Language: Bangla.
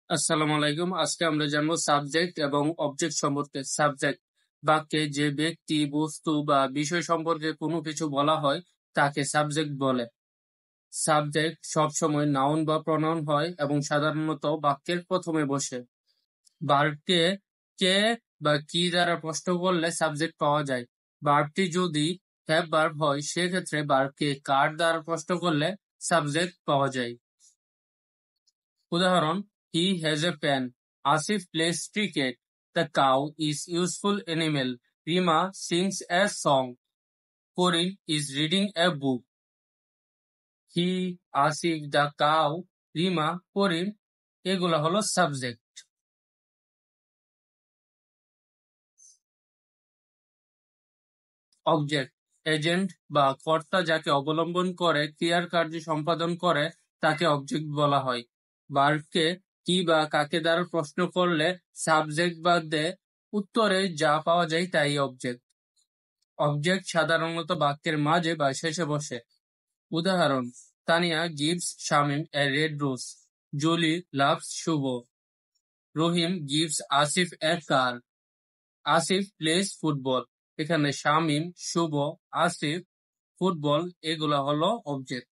আসসালামু আলাইকুম। আজকে আমরা জানবো সাবজেক্ট এবং অবজেক্ট সম্পর্কে। সাবজেক্ট বাক্যে যে ব্যক্তি, বস্তু বা বিষয় সম্পর্কে কোনো কিছু বলা হয় তাকে সাবজেক্ট বলে। সাবজেক্ট সবসময় নাউন বা প্রনাউন হয় এবং সাধারণত বাক্যের প্রথমে বসে। ভার্বকে কে বা কি দ্বারা প্রশ্ন করলে সাবজেক্ট পাওয়া যায়। ভার্বটি যদি হ্যাভ ভার্ব হয় সেক্ষেত্রে ভার্বকে কার দ্বারা প্রশ্ন করলে সাবজেক্ট পাওয়া যায়। উদাহরণ: He has a pen. Asif plays cricket. The cow is useful animal. Rima sings a song. Corin is reading a book. He, Asif, the cow, Rima, Corin এগুলা হলো সাবজেক্ট। অবজেক্ট এজেন্ট বা কর্তা যাকে অবলম্বন করে ক্রিয়ার কার্য সম্পাদন করে তাকে অবজেক্ট বলা হয়। ভার্বকে কি বা কাকে দ্বারা প্রশ্ন করলে সাবজেক্ট বাদে উত্তরে যা পাওয়া যায় তাই অবজেক্ট। অবজেক্ট সাধারণত বাক্যের মাঝে বা শেষে বসে। উদাহরণ: Tania gives Shamim a red rose. Julie loves Shuvo. Rahim gives Asif a car. Asif plays football. এখানে শামীম, শুভ, আসিফ, ফুটবল এগুলা হলো অবজেক্ট।